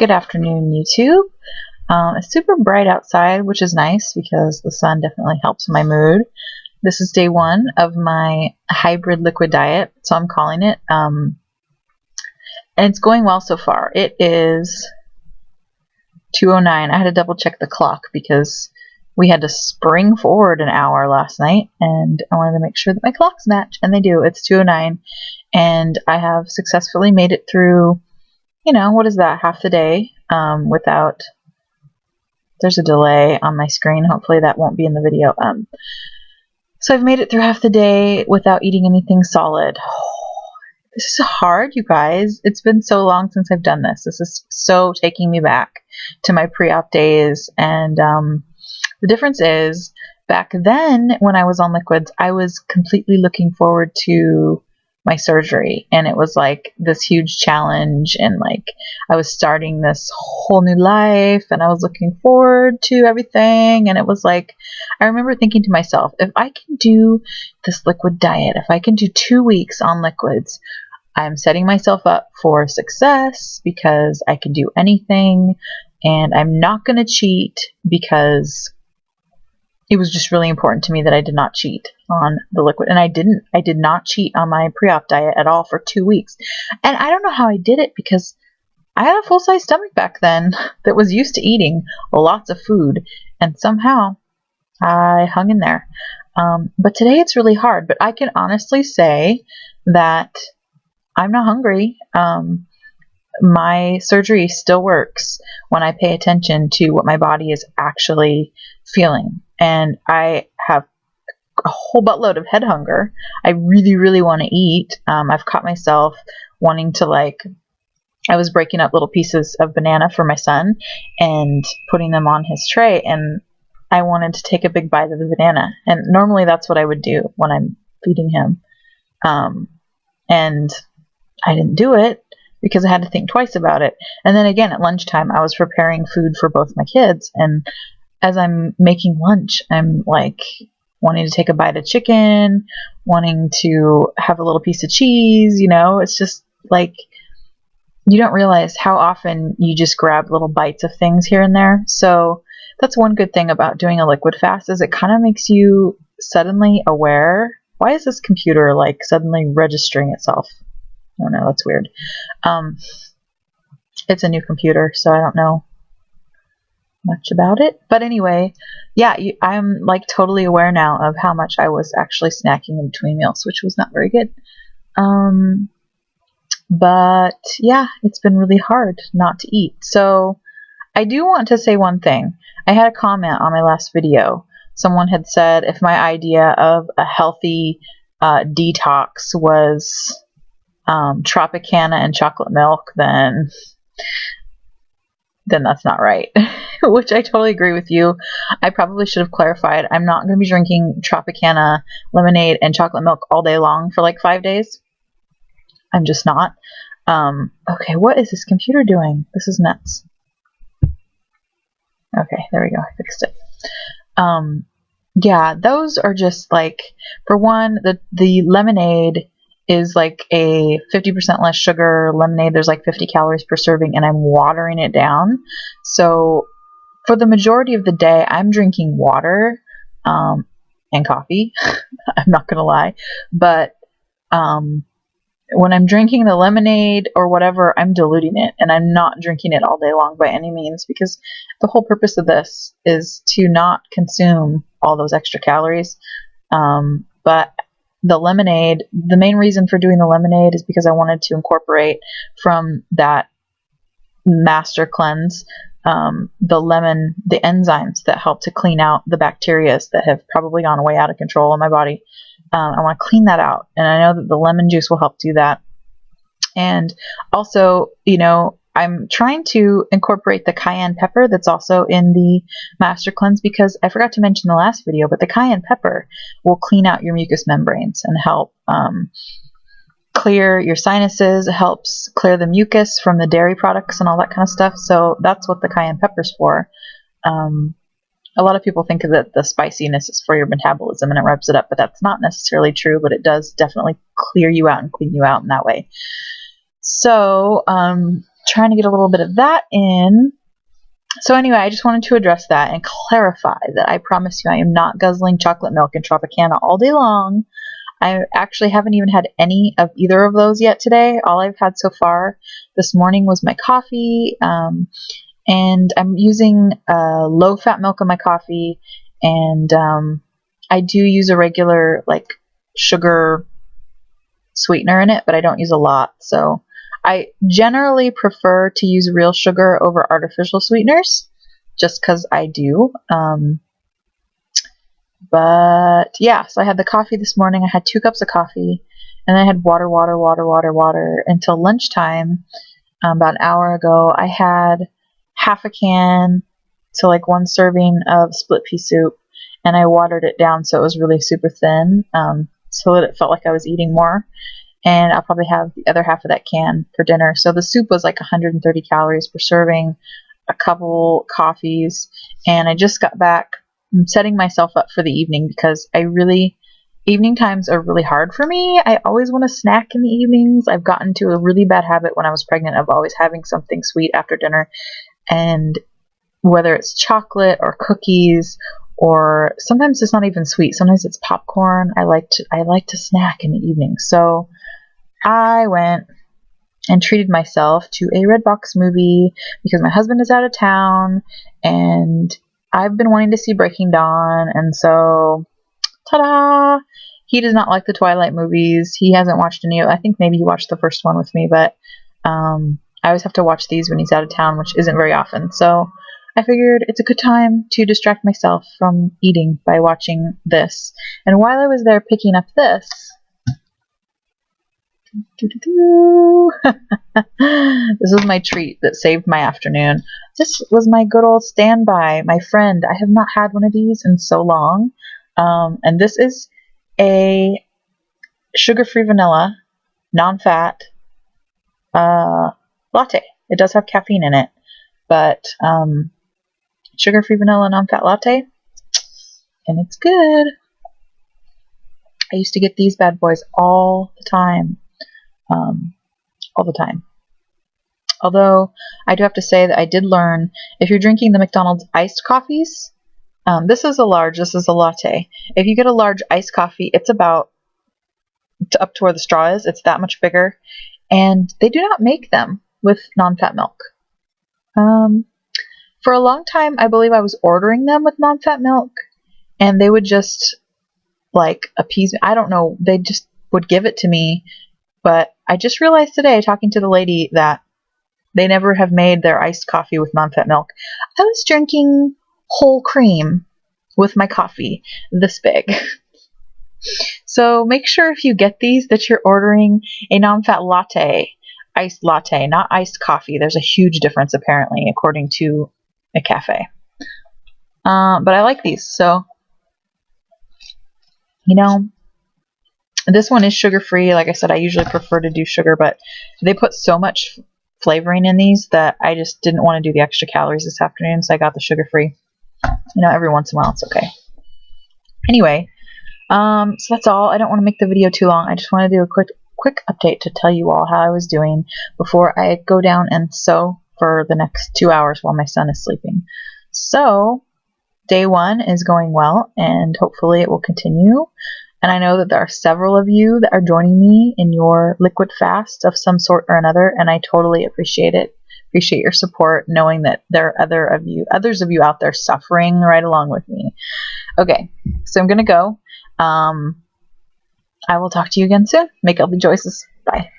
Good afternoon, YouTube. It's super bright outside, which is nice because the sun definitely helps my mood. This is day 1 of my hybrid liquid diet, so I'm calling it. And it's going well so far. It is 2:09. I had to double check the clock because we had to spring forward an hour last night, and I wanted to make sure that my clocks match, and they do. It's 2:09, and I have successfully made it through, what is that, half the day without... There's a delay on my screen. Hopefully that won't be in the video. So I've made it through half the day without eating anything solid. This is hard, you guys. It's been so long since I've done this. This is so taking me back to my pre-op days. And the difference is, back then when I was on liquids, I was completely looking forward to my surgery, and it was like this huge challenge, and like I was starting this whole new life, and I was looking forward to everything. And it was like, I remember thinking to myself, if I can do this liquid diet, if I can do 2 weeks on liquids, I'm setting myself up for success because I can do anything, and I'm not going to cheat because it was just really important to me that I did not cheat on the liquid. And I did not cheat on my pre-op diet at all for 2 weeks. And I don't know how I did it, because I had a full-size stomach back then that was used to eating lots of food, and somehow I hung in there. But today it's really hard, but I can honestly say that I'm not hungry. My surgery still works when I pay attention to what my body is actually feeling. And I have a whole buttload of head hunger. I really, really want to eat. I've caught myself wanting to, I was breaking up little pieces of banana for my son and putting them on his tray, and I wanted to take a big bite of the banana. And normally that's what I would do when I'm feeding him. And I didn't do it because I had to think twice about it. And then again at lunchtime, I was preparing food for both my kids, and as I'm making lunch, I'm wanting to take a bite of chicken, wanting to have a little piece of cheese, it's just you don't realize how often you just grab little bites of things here and there. So that's one good thing about doing a liquid fast, is it kind of makes you suddenly aware. Why is this computer suddenly registering itself? I don't know, that's weird. It's a new computer, so I don't know much about it. But anyway, yeah, I'm totally aware now of how much I was actually snacking in between meals, which was not very good. But yeah, it's been really hard not to eat. So I do want to say one thing. I had a comment on my last video. Someone had said if my idea of a healthy detox was Tropicana and chocolate milk, then that's not right. Which I totally agree with you. I probably should have clarified. I'm not going to be drinking Tropicana lemonade and chocolate milk all day long for 5 days. I'm just not. Okay, what is this computer doing? This is nuts. Okay, there we go. I fixed it. Yeah, those are just for one, the lemonade is a 50% less sugar lemonade. There's 50 calories per serving, and I'm watering it down. So for the majority of the day, I'm drinking water and coffee. I'm not going to lie. But when I'm drinking the lemonade or whatever, I'm diluting it, and I'm not drinking it all day long by any means, because the whole purpose of this is to not consume all those extra calories. But the lemonade, the main reason for doing the lemonade is because I wanted to incorporate from that master cleanse the lemon, the enzymes that help to clean out the bacteria that have probably gone way out of control in my body. I want to clean that out, and I know that the lemon juice will help do that. And also, I'm trying to incorporate the cayenne pepper that's also in the master cleanse, because I forgot to mention in the last video, but the cayenne pepper will clean out your mucous membranes and help clear your sinuses. It helps clear the mucus from the dairy products and all that kind of stuff. So that's what the cayenne pepper's for. A lot of people think that the spiciness is for your metabolism and it revs it up, but that's not necessarily true, but it does definitely clear you out and clean you out in that way. So, trying to get a little bit of that in. So anyway, I just wanted to address that and clarify that I promise you I am not guzzling chocolate milk and Tropicana all day long. I actually haven't even had any of either of those yet today. All I've had so far this morning was my coffee, and I'm using low-fat milk in my coffee, and I do use a regular like sugar sweetener in it, but I don't use a lot. So I generally prefer to use real sugar over artificial sweeteners, just because I do. But yeah, so I had the coffee this morning. I had 2 cups of coffee, and then I had water until lunchtime. About an hour ago, I had half a can to like 1 serving of split pea soup, and I watered it down so it was really super thin, so that it felt like I was eating more. And I'll probably have the other half of that can for dinner. So the soup was like 130 calories per serving, a couple coffees, and I just got back. I'm setting myself up for the evening because evening times are really hard for me. I always want to snack in the evenings. I've gotten to a really bad habit when I was pregnant of always having something sweet after dinner, and whether it's chocolate or cookies, or sometimes it's not even sweet. Sometimes it's popcorn. I like to snack in the evening. So I went and treated myself to a Redbox movie because my husband is out of town, and I've been wanting to see Breaking Dawn, and so, ta-da! He does not like the Twilight movies. He hasn't watched any. I think maybe he watched the first one with me, but I always have to watch these when he's out of town, which isn't very often. So I figured it's a good time to distract myself from eating by watching this. And while I was there picking up this, this was my treat that saved my afternoon. This was my good old standby, my friend. I have not had one of these in so long. And this is a sugar-free vanilla, non-fat latte. It does have caffeine in it, but sugar-free vanilla, non-fat latte, and it's good. I used to get these bad boys all the time. Although I do have to say that I did learn, if you're drinking the McDonald's iced coffees, this is a large, this is a latte. If you get a large iced coffee, it's about up to where the straw is. It's that much bigger, and they do not make them with non-fat milk. For a long time, I believe I was ordering them with non-fat milk, and they would just like appease me. I don't know, they just would give it to me. But I just realized today, talking to the lady, that they never have made their iced coffee with non-fat milk. I was drinking whole cream with my coffee this big. So make sure if you get these that you're ordering a non-fat latte, iced latte, not iced coffee. There's a huge difference apparently, according to a cafe. But I like these, so, you know, this one is sugar-free. Like I said, I usually prefer to do sugar, but they put so much flavoring in these that I just didn't want to do the extra calories this afternoon, so I got the sugar-free. You know, every once in a while, it's okay. Anyway, so that's all. I don't want to make the video too long. I just want to do a quick update to tell you all how I was doing before I go down and sew for the next 2 hours while my son is sleeping. So, day 1 is going well, and hopefully it will continue. And I know that there are several of you that are joining me in your liquid fast of some sort or another, and I totally appreciate it. Appreciate your support, knowing that there are others of you out there suffering right along with me. Okay, so I'm going to go. I will talk to you again soon. Make healthy choices. Bye.